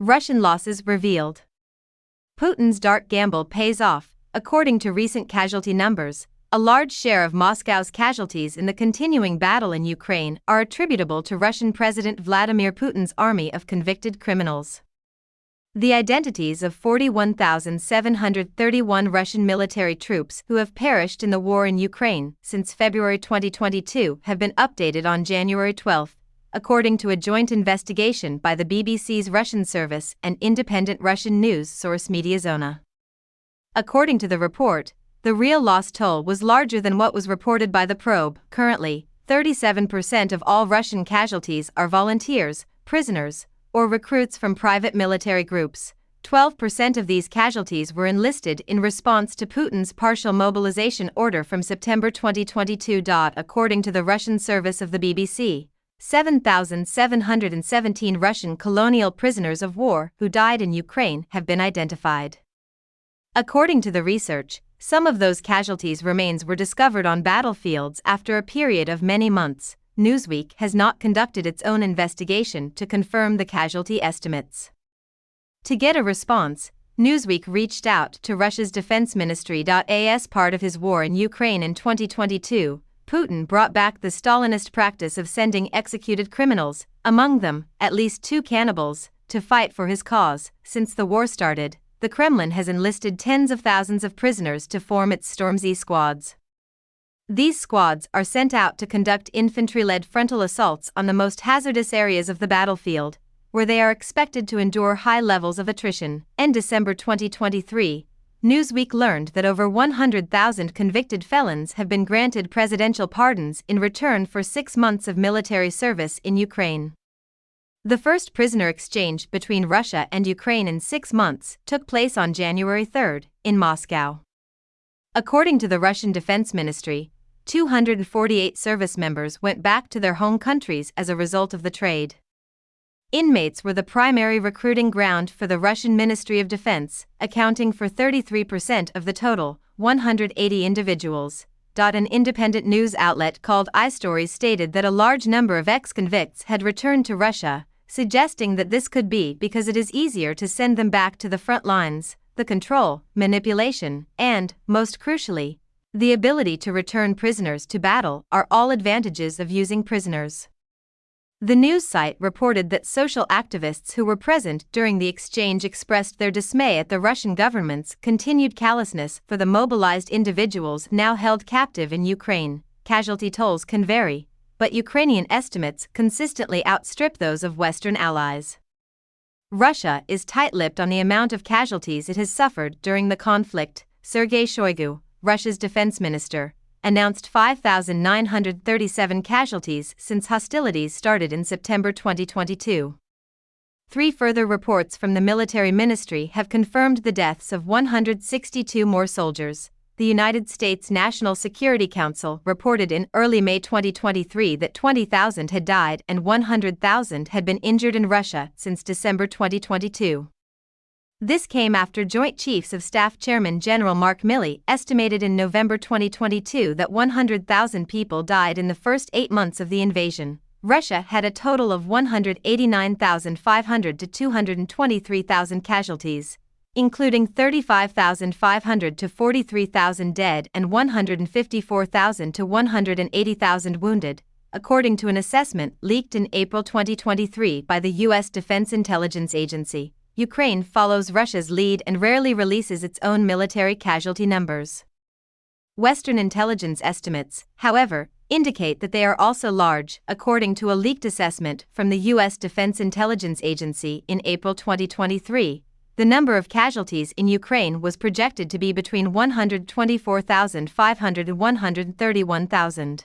Russian losses revealed. Putin's dark gamble pays off. According to recent casualty numbers, a large share of Moscow's casualties in the continuing battle in Ukraine are attributable to Russian President Vladimir Putin's army of convicted criminals. The identities of 41,731 Russian military troops who have perished in the war in Ukraine since February 2022 have been updated on January 12, according to a joint investigation by the BBC's Russian service and independent Russian news source Mediazona. According to the report, the real loss toll was larger than what was reported by the probe. Currently, 37% of all Russian casualties are volunteers, prisoners, or recruits from private military groups. 12% of these casualties were enlisted in response to Putin's partial mobilization order from September 2022. According to the Russian service of the BBC, 7,717 Russian colonial prisoners of war who died in Ukraine have been identified. According to the research, some of those casualties' remains were discovered on battlefields after a period of many months. Newsweek has not conducted its own investigation to confirm the casualty estimates. To get a response, Newsweek reached out to Russia's defense ministry. As part of his war in Ukraine in 2022, Putin brought back the Stalinist practice of sending executed criminals, among them at least 2 cannibals, to fight for his cause. Since the war started, the Kremlin has enlisted tens of thousands of prisoners to form its Stormzy squads. These squads are sent out to conduct infantry-led frontal assaults on the most hazardous areas of the battlefield, where they are expected to endure high levels of attrition. In December 2023, Newsweek learned that over 100,000 convicted felons have been granted presidential pardons in return for 6 months of military service in Ukraine. The first prisoner exchange between Russia and Ukraine in 6 months took place on January 3 in Moscow. According to the Russian Defense Ministry, 248 service members went back to their home countries as a result of the trade. Inmates were the primary recruiting ground for the Russian Ministry of Defense, accounting for 33% of the total, 180 individuals. An independent news outlet called iStories stated that a large number of ex-convicts had returned to Russia, suggesting that this could be because it is easier to send them back to the front lines. The control, manipulation, and, most crucially, the ability to return prisoners to battle are all advantages of using prisoners. The news site reported that social activists who were present during the exchange expressed their dismay at the Russian government's continued callousness for the mobilized individuals now held captive in Ukraine. Casualty tolls can vary, but Ukrainian estimates consistently outstrip those of Western allies. Russia is tight-lipped on the amount of casualties it has suffered during the conflict. Sergei Shoigu, Russia's defense minister, announced 5,937 casualties since hostilities started in September 2022. 3 further reports from the military ministry have confirmed the deaths of 162 more soldiers. The United States National Security Council reported in early May 2023 that 20,000 had died and 100,000 had been injured in Russia since December 2022. This came after Joint Chiefs of Staff Chairman General Mark Milley estimated in November 2022 that 100,000 people died in the first 8 months of the invasion. Russia had a total of 189,500 to 223,000 casualties, including 35,500 to 43,000 dead and 154,000 to 180,000 wounded, according to an assessment leaked in April 2023 by the U.S. Defense Intelligence Agency. Ukraine follows Russia's lead and rarely releases its own military casualty numbers. Western intelligence estimates, however, indicate that they are also large, according to a leaked assessment from the U.S. Defense Intelligence Agency in April 2023. The number of casualties in Ukraine was projected to be between 124,500 and 131,000.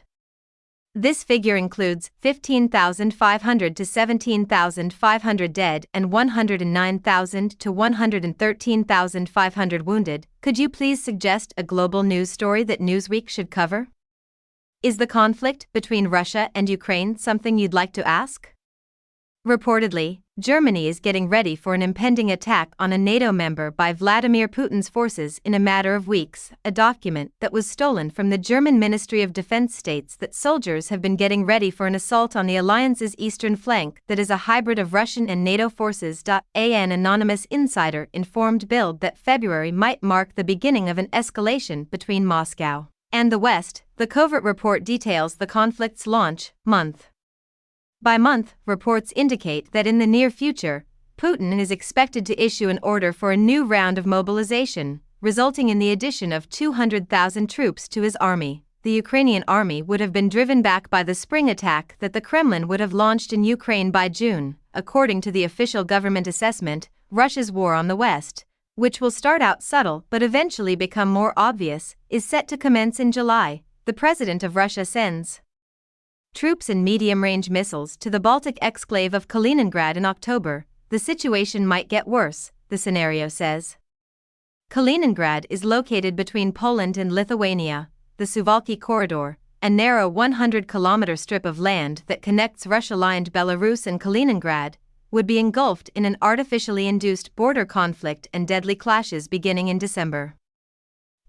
This figure includes 15,500 to 17,500 dead and 109,000 to 113,500 wounded. Could you please suggest a global news story that Newsweek should cover? Is the conflict between Russia and Ukraine something you'd like to ask? Reportedly, Germany is getting ready for an impending attack on a NATO member by Vladimir Putin's forces in a matter of weeks. A document that was stolen from the German Ministry of Defense states that soldiers have been getting ready for an assault on the alliance's eastern flank that is a hybrid of Russian and NATO forces. An anonymous insider informed Bild that February might mark the beginning of an escalation between Moscow and the West. The covert report details the conflict's launch month by month. Reports indicate that in the near future, Putin is expected to issue an order for a new round of mobilization, resulting in the addition of 200,000 troops to his army. The Ukrainian army would have been driven back by the spring attack that the Kremlin would have launched in Ukraine by June. According to the official government assessment, Russia's war on the West, which will start out subtle but eventually become more obvious, is set to commence in July. The president of Russia sends troops and medium-range missiles to the Baltic exclave of Kaliningrad in October. The situation might get worse, the scenario says. Kaliningrad is located between Poland and Lithuania. The Suwalki Corridor, a narrow 100-kilometer strip of land that connects Russia-lined Belarus and Kaliningrad, would be engulfed in an artificially induced border conflict and deadly clashes beginning in December.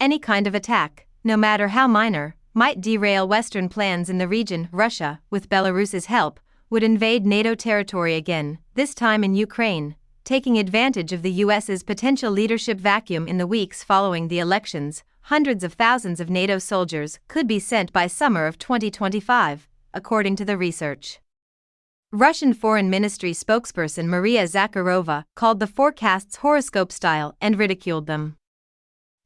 Any kind of attack, no matter how minor, might derail Western plans in the region. Russia, with Belarus's help, would invade NATO territory again, this time in Ukraine, taking advantage of the US's potential leadership vacuum in the weeks following the elections. Hundreds of thousands of NATO soldiers could be sent by summer of 2025, according to the research. Russian Foreign Ministry spokesperson Maria Zakharova called the forecasts horoscope style and ridiculed them.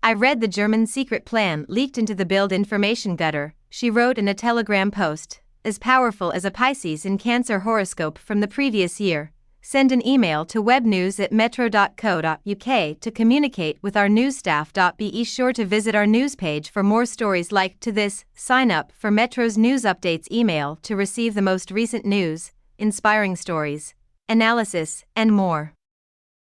"I read the German secret plan leaked into the Bild information gutter," she wrote in a Telegram post. "As powerful as a Pisces in Cancer horoscope from the previous year. Send an email to webnews@metro.co.uk to communicate with our news staff. Be sure to visit our news page for more stories like to this. Sign up for Metro's news updates email to receive the most recent news, inspiring stories, analysis, and more."